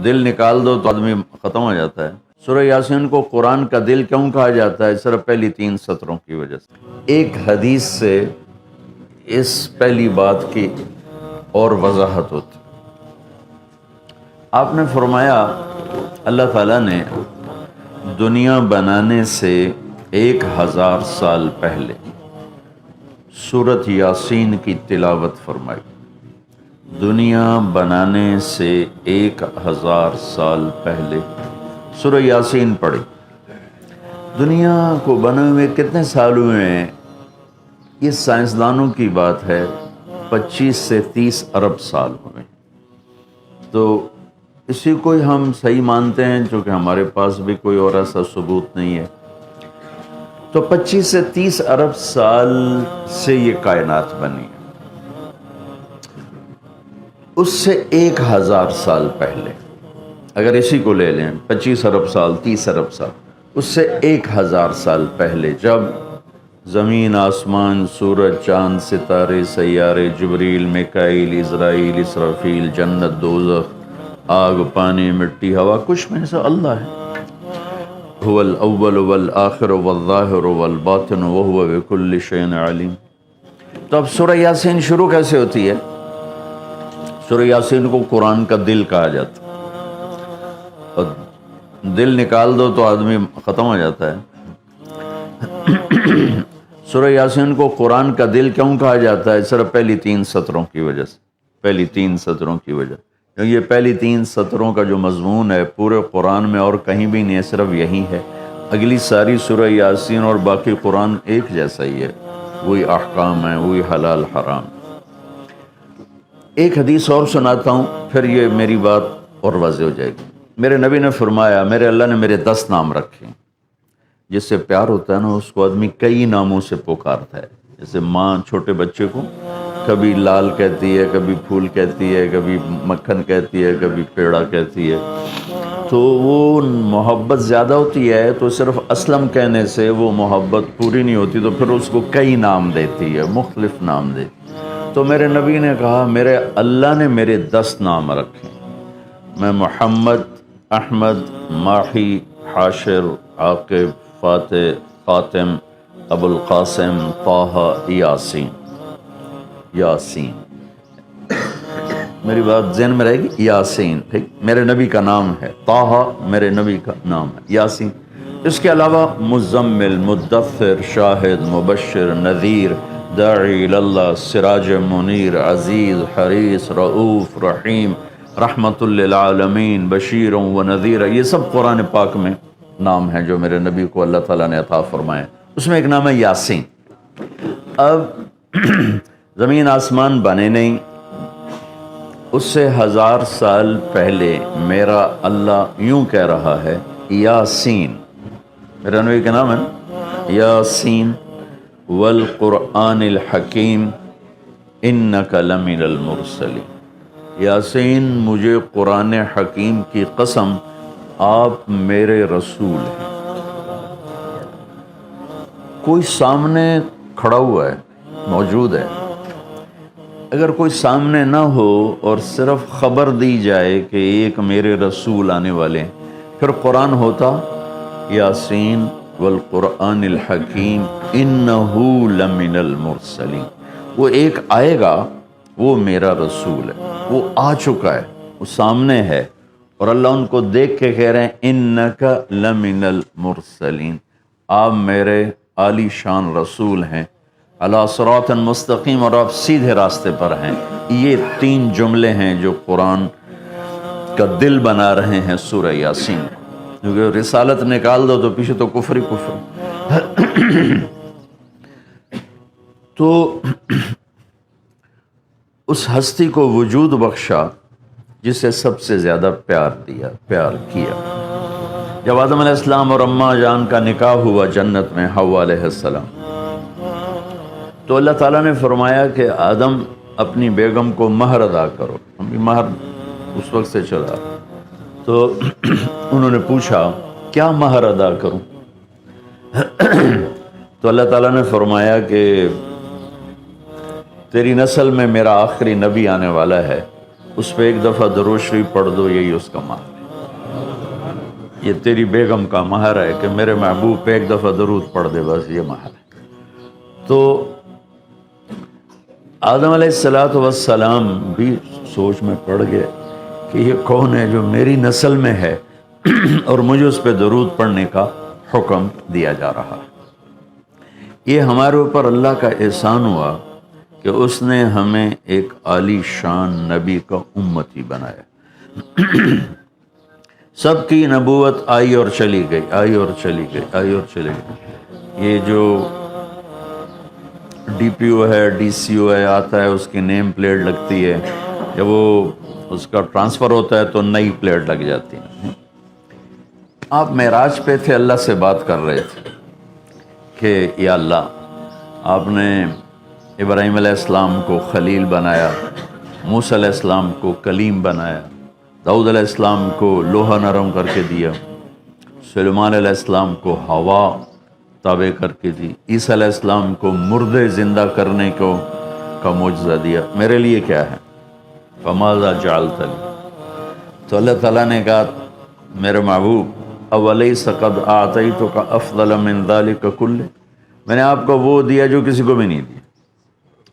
دل نکال دو تو آدمی ختم ہو جاتا ہے۔ سورہ یاسین کو قرآن کا دل کیوں کہا جاتا ہے؟ صرف پہلی 3 سطروں کی وجہ سے۔ ایک حدیث سے اس پہلی بات کی اور وضاحت ہوتی۔ آپ نے فرمایا اللہ تعالیٰ نے دنیا بنانے سے 1000 سال پہلے سورۃ یاسین کی تلاوت فرمائی۔ دنیا بنانے سے 1000 سال پہلے سورہ یاسین پڑھی۔ دنیا کو بنے ہوئے کتنے سال ہوئے ہیں؟ یہ سائنسدانوں کی بات ہے، 25 سے 30 ارب سال ہوئے۔ تو اسی کو ہی ہم صحیح مانتے ہیں، چونکہ ہمارے پاس بھی کوئی اور ایسا ثبوت نہیں ہے۔ تو 25 سے 30 ارب سال سے یہ کائنات بنی ہے۔ اس سے 1000 سال پہلے، اگر اسی کو لے لیں 25 ارب سال 30 ارب سال، اس سے 1000 سال پہلے جب زمین آسمان سورج چاند ستارے سیارے جبریل میکائیل اسرائیل اسرافیل جنت دوزخ آگ پانی مٹی ہوا، کچھ میں سے اللہ ہے۔ هو الاول والآخر والظاہر والباطن وهو بكل شيء علیم۔ تو اب سورہ یاسین شروع کیسے ہوتی ہے؟ سورہ یاسین کو قرآن کا دل کہا جاتا ہے، اور دل نکال دو تو آدمی ختم ہو جاتا ہے۔ سورہ یاسین کو قرآن کا دل کیوں کہا جاتا ہے؟ صرف پہلی 3 سطروں کی وجہ سے، پہلی 3 سطروں کی وجہ، کیونکہ یہ پہلی 3 سطروں کا جو مضمون ہے پورے قرآن میں اور کہیں بھی نہیں ہے، صرف یہی ہے۔ اگلی ساری سورہ یاسین اور باقی قرآن ایک جیسا ہی ہے، وہی احکام ہیں، وہی حلال حرام۔ ایک حدیث اور سناتا ہوں، پھر یہ میری بات اور واضح ہو جائے گی۔ میرے نبی نے فرمایا، میرے اللہ نے میرے 10 نام رکھے۔ جس سے پیار ہوتا ہے نا، اس کو آدمی کئی ناموں سے پکارتا ہے۔ جیسے ماں چھوٹے بچے کو کبھی لال کہتی ہے، کبھی پھول کہتی ہے، کبھی مکھن کہتی ہے، کبھی پیڑا کہتی ہے۔ تو وہ محبت زیادہ ہوتی ہے تو صرف اسلم کہنے سے وہ محبت پوری نہیں ہوتی، تو پھر اس کو کئی نام دیتی ہے، مختلف نام دیتی۔ تو میرے نبی نے کہا، میرے اللہ نے میرے 10 نام رکھے۔ میں محمد، احمد، ماحی، حاشر، عاقب، فاتح، خاتم، ابو القاسم، طٰہٰ، یاسین۔ یاسین، میری بات ذہن میں رہے گی، یاسین ٹھیک میرے نبی کا نام ہے، طٰہٰ میرے نبی کا نام ہے، یاسین۔ اس کے علاوہ مزمل، مدثر، شاہد، مبشر، نذیر، داعی اللہ، سراج منیر، عزیز، حریص، رؤوف، رحیم، رحمت للعالمین، بشیر و نذیر، یہ سب قرآن پاک میں نام ہیں جو میرے نبی کو اللہ تعالیٰ نے عطا فرمائے۔ اس میں ایک نام ہے یاسین۔ اب زمین آسمان بنے نہیں، اس سے 1000 سال پہلے میرا اللہ یوں کہہ رہا ہے، یاسین، میرا نبی کا نام ہے نا، یاسین والقرآن الحکیم انک لمن المرسلین۔ یاسین، مجھے قرآن حکیم کی قسم، آپ میرے رسول ہیں۔ کوئی سامنے کھڑا ہوا ہے، موجود ہے۔ اگر کوئی سامنے نہ ہو اور صرف خبر دی جائے کہ ایک میرے رسول آنے والے ہیں، پھر قرآن ہوتا یاسین والقرآن الحکیم انہ لمن المرسلین۔ وہ ایک آئے گا، وہ میرا رسول ہے، وہ آ چکا ہے، وہ سامنے ہے، اور اللہ ان کو دیکھ کے کہہ رہے ہیں انک لمن المرسلین، آپ میرے عالی شان رسول ہیں، علی صراط مستقیم، اور آپ سیدھے راستے پر ہیں۔ یہ 3 جملے ہیں جو قرآن کا دل بنا رہے ہیں سورہ یاسین، کیونکہ رسالت نکال دو تو پیچھے تو کفر ہی کفر۔ تو اس ہستی کو وجود بخشا جسے سب سے زیادہ پیار کیا۔ جب آدم علیہ السلام اور اماں جان کا نکاح ہوا جنت میں حوا علیہ السلام، تو اللہ تعالیٰ نے فرمایا کہ آدم اپنی بیگم کو مہر ادا کرو۔ مہر اس وقت سے چلا، تو انہوں نے پوچھا کیا مہر ادا کروں؟ تو اللہ تعالیٰ نے فرمایا کہ تیری نسل میں میرا آخری نبی آنے والا ہے، اس پہ ایک دفعہ درود شریف پڑھ دو، یہی اس کا مہر ہے۔ یہ تیری بیگم کا مہر ہے کہ میرے محبوب پہ ایک دفعہ درود پڑھ دے، بس یہ مہر ہے۔ تو آدم علیہ السلام بھی سوچ میں پڑ گئے کہ یہ کون ہے جو میری نسل میں ہے اور مجھے اس پہ درود پڑھنے کا حکم دیا جا رہا ہے۔ یہ ہمارے اوپر اللہ کا احسان ہوا کہ اس نے ہمیں ایک عالی شان نبی کا امتی بنایا۔ سب کی نبوت آئی اور چلی گئی، آئی اور چلی گئی، آئی اور چلی گئی۔ یہ جو ڈی پی او ہے، ڈی سی او ہے، آتا ہے، اس کی نیم پلیٹ لگتی ہے، جب وہ اس کا ٹرانسفر ہوتا ہے تو نئی پلیٹ لگ جاتی ہے۔ آپ معراج پہ تھے، اللہ سے بات کر رہے تھے کہ یا اللہ، آپ نے ابراہیم علیہ السلام کو خلیل بنایا، موسیٰ علیہ السلام کو کلیم بنایا، داؤد علیہ السلام کو لوہا نرم کر کے دیا، سلیمان علیہ السلام کو ہوا تابع کر کے دی، عیسیٰ علیہ السلام کو مردے زندہ کرنے کا معجزہ دیا، میرے لیے کیا ہے؟ فماذا جعلت لی؟ تو اللہ تعالیٰ نے کہا میرے محبوب اولیس قد اعطیتک افضل من ذلک کلہ، میں نے آپ کو وہ دیا جو کسی کو بھی نہیں دیا،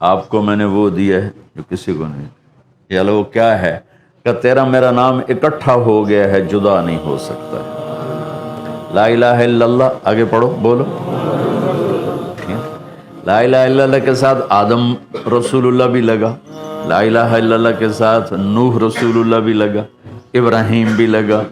آپ کو میں نے وہ دیا ہے جو کسی کو نہیں دیا۔ یا وہ کیا ہے؟ کہ تیرا میرا نام اکٹھا ہو گیا ہے، جدا نہیں ہو سکتا ہے۔ لا الہ الا اللہ، آگے پڑھو، بولو۔ لا الہ الا اللہ کے ساتھ آدم رسول اللہ بھی لگا، لا الہ الا اللہ کے ساتھ نوح رسول اللہ بھی لگا، ابراہیم بھی لگا،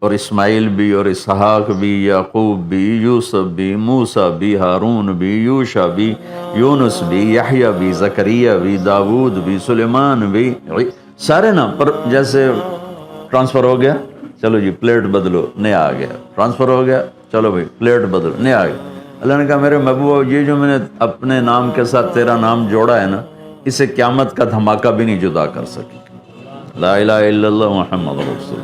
اور اسماعیل بھی، اور اسحاق بھی، یعقوب بھی، یوسف بھی، موسیٰ بھی، ہارون بھی، یوشع بھی، یونس بھی، یحییٰ بھی، زکریا بھی، داود بھی، سلیمان بھی، سارے نام پر جیسے ٹرانسفر ہو گیا، چلو جی پلیٹ بدلو، نیا آ گیا، ٹرانسفر ہو گیا، چلو بھائی پلیٹ بدلو، نیا آ گیا۔ اللہ نے کہا میرے محبوب، یہ جو میں نے اپنے نام کے ساتھ تیرا نام جوڑا ہے نا، اسے قیامت کا دھماکہ بھی نہیں جدا کر سکی۔ لا الہ الا اللہ محمد رسول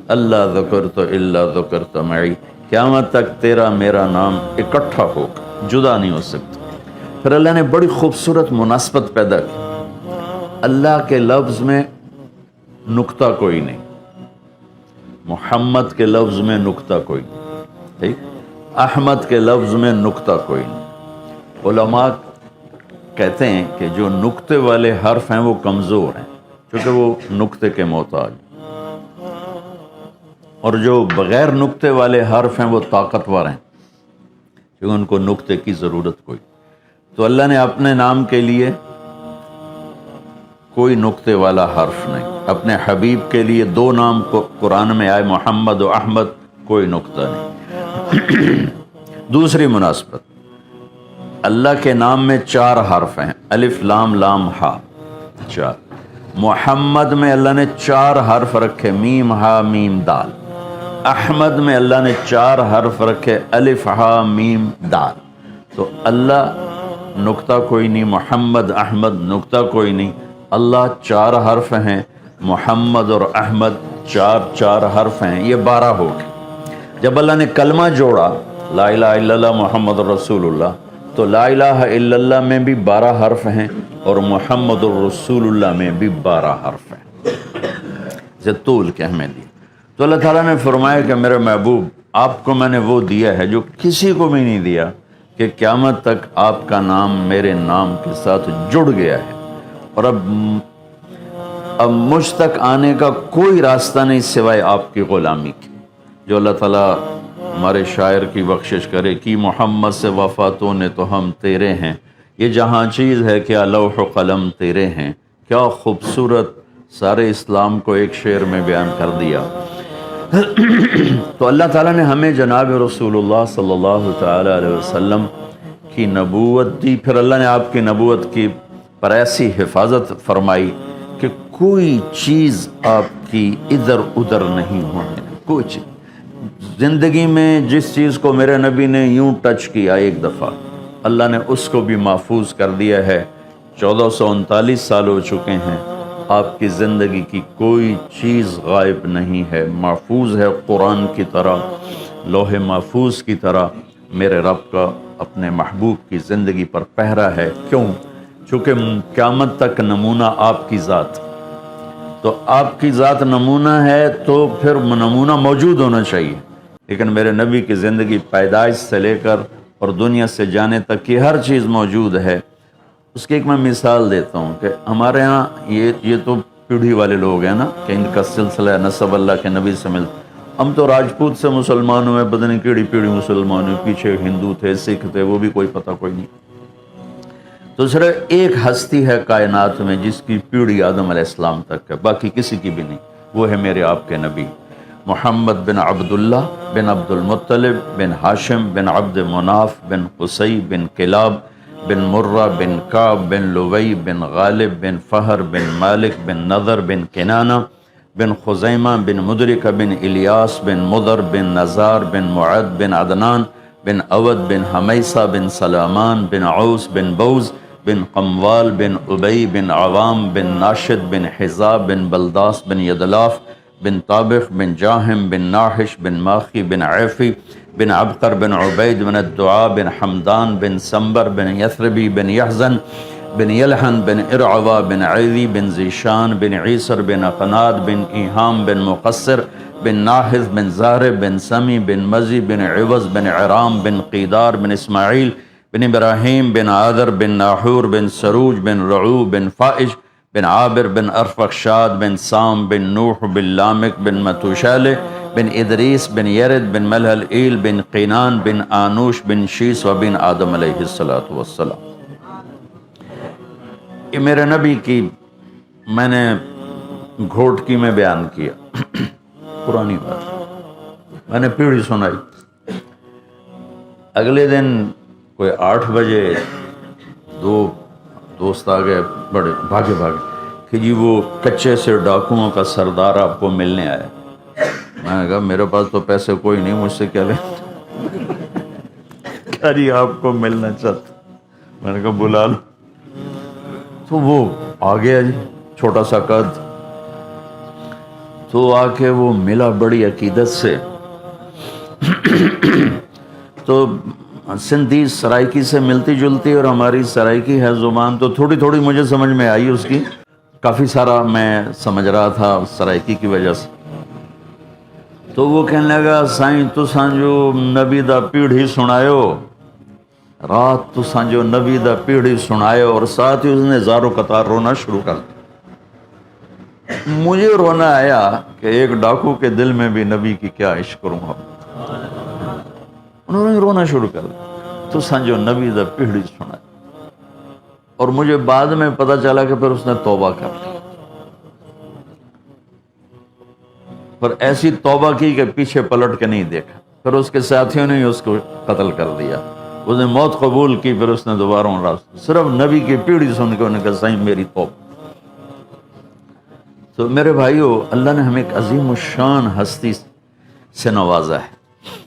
اللہ، ذکرت الا ذکرت معی، قیامت تک تیرا میرا نام اکٹھا ہوگا، جدا نہیں ہو سکتا۔ پھر اللہ نے بڑی خوبصورت مناسبت پیدا کی، اللہ کے لفظ میں نقطہ کوئی نہیں، محمد کے لفظ میں نقطہ کوئی نہیں، ٹھیک، احمد کے لفظ میں نقطہ کوئی نہیں۔ علماء کہتے ہیں کہ جو نقطے والے حرف ہیں وہ کمزور ہیں، کیونکہ وہ نقطے کے محتاج، اور جو بغیر نقطے والے حرف ہیں وہ طاقتور ہیں، کیونکہ ان کو نقطے کی ضرورت کوئی۔ تو اللہ نے اپنے نام کے لیے کوئی نقطے والا حرف نہیں، اپنے حبیب کے لیے دو نام قرآن میں آئے، محمد و احمد، کوئی نقطہ نہیں۔ دوسری مناسبت، اللہ کے نام میں 4 حرف ہیں، الف لام لام ہا، 4۔ محمد میں اللہ نے 4 حرف رکھے، میم ہا میم دال۔ احمد میں اللہ نے 4 حرف رکھے، الف ہا میم دال۔ تو اللہ نقطہ کوئی نہیں، محمد احمد نقطہ کوئی نہیں، اللہ 4 حرف ہیں، محمد اور احمد 4 حرف ہیں، یہ 12 ہو گئے۔ جب اللہ نے کلمہ جوڑا لا الہ الا اللہ محمد رسول اللہ، تو لا الہ الا اللہ میں بھی 12 حرف ہیں اور محمد الرسول اللہ میں بھی 12 حرف ہیں، اسے طول کے ہمیں دی۔ تو اللہ تعالیٰ نے فرمایا کہ میرے محبوب، آپ کو میں نے وہ دیا ہے جو کسی کو بھی نہیں دیا، کہ قیامت تک آپ کا نام میرے نام کے ساتھ جڑ گیا ہے، اور اب مجھ تک آنے کا کوئی راستہ نہیں سوائے آپ کی غلامی کی۔ جو اللہ تعالیٰ ہمارے شاعر کی بخشش کرے کہ محمد سے وفاتوں نے تو ہم تیرے ہیں، یہ جہاں چیز ہے کیا لوح و قلم تیرے ہیں، کیا خوبصورت سارے اسلام کو ایک شعر میں بیان کر دیا۔ تو اللہ تعالیٰ نے ہمیں جناب رسول اللہ صلی اللہ تعالیٰ علیہ وسلم کی نبوت دی، پھر اللہ نے آپ کی نبوت کی پر ایسی حفاظت فرمائی کہ کوئی چیز آپ کی ادھر ادھر نہیں ہونے، کوئی چیز۔ زندگی میں جس چیز کو میرے نبی نے یوں ٹچ کیا ایک دفعہ، اللہ نے اس کو بھی محفوظ کر دیا ہے۔ 1439 سال ہو چکے ہیں، آپ کی زندگی کی کوئی چیز غائب نہیں ہے، محفوظ ہے، قرآن کی طرح، لوح محفوظ کی طرح میرے رب کا اپنے محبوب کی زندگی پر پہرا ہے۔ کیوں؟ چونکہ قیامت تک نمونہ آپ کی ذات، تو آپ کی ذات نمونہ ہے تو پھر نمونہ موجود ہونا چاہیے، لیکن میرے نبی کی زندگی پیدائش سے لے کر اور دنیا سے جانے تک کی ہر چیز موجود ہے۔ اس کی ایک میں مثال دیتا ہوں کہ ہمارے ہاں یہ تو پیڑھی والے لوگ ہیں نا کہ ان کا سلسلہ نسب اللہ کے نبی سے ملتا۔ ہم تو راجپوت سے مسلمان ہوئے، پتہ نہیں کیڑی پیڑھی مسلمان ہوئے، پیچھے ہندو تھے، سکھ تھے، وہ بھی کوئی پتہ کوئی نہیں۔ تو صرف ایک ہستی ہے کائنات میں جس کی پیڑھی آدم علیہ السلام تک ہے، باقی کسی کی بھی نہیں، وہ ہے میرے آپ کے نبی محمد بن عبداللہ بن عبد المطلب بن ہاشم بن عبد مناف بن قصی بن کلاب بن مرہ بن کعب بن لوی بن غالب بن فہر بن مالک بن نضر بن کنانہ بن خزیمہ بن مدرکہ بن الیاس بن مضر بن نزار بن معد بن عدنان بن اود بن حمیسہ بن سلامان بن عوس بن بوز بن قموال بن ابی بن عوام بن ناشد بن حزاب بن بلداس بن یدلاف بن طابخ بن جاہم بن ناحش بن ماخی بن عیفی بن عبقر بن عبید بن الدعاء بن حمدان بن سمبر بن یثربی بن یحزن بن یلحن بن ارعوا بن عیوی بن زیشان بن عیسر بن اقناد بن ایہام بن مقصر بن ناحذ بن زارب بن سمی بن مزی بن عوض بن عرام بن قیدار بن اسماعیل بن ابراہیم بن عادر بن ناحور بن سروج بن رعو بن فائج بن عابر بن ارفخشاد بن سام بن نوح بن لامک بن متوشالہ بن ادریس بن یرد بن ملحل بن قینان بن آنوش بن شیس و بن آدم علیہ السلام۔ یہ میرے نبی کی میں نے گھوٹکی میں بیان کیا، پرانی بات، میں نے پیڑھی سنائی۔ اگلے دن کوئی 8 بجے 2 دوست آ گئے، بڑے بھاگے کہ جی وہ کچے سے ڈاکوؤں کا سردار آپ کو ملنے آیا۔ میں نے کہا میرے پاس تو پیسے کوئی نہیں، مجھ سے کیا لیں؟ کہا جی آپ کو ملنا چاہتا۔ میں نے کہا بلا لو۔ تو وہ آ گیا جی، چھوٹا سا قد، تو آ کے وہ ملا بڑی عقیدت سے۔ تو سندھی سرائکی سے ملتی جلتی اور ہماری سرائکی ہے زبان، تو تھوڑی تھوڑی مجھے سمجھ میں آئی اس کی، کافی سارا میں سمجھ رہا تھا سرائکی کی وجہ سے۔ تو وہ کہنے لگا سائیں تساں جو نبی دا پیڑھی سنایو، رات تساں جو نبی دا پیڑھی سنایو، اور ساتھ ہی اس نے زارو قطار رونا شروع کر دیا۔ مجھے رونا آیا کہ ایک ڈاکو کے دل میں بھی نبی کی کیا عشق کروں گا۔ انہوں نے رونا شروع کر دیا، تساں جو نبی دا پیڑھی سنایو، اور مجھے بعد میں پتہ چلا کہ پھر اس نے توبہ کر لی، پر ایسی توبہ کی کہ پیچھے پلٹ کے نہیں دیکھا، پھر اس کے ساتھیوں نے اس کو قتل کر دیا، اس نے موت قبول کی، پھر اس نے دوبارہ صرف نبی کی پیڑھی سن کے انہوں نے کہا سائیں میری توبہ۔ تو میرے بھائیو، اللہ نے ہمیں ایک عظیم الشان ہستی سے نوازا ہے،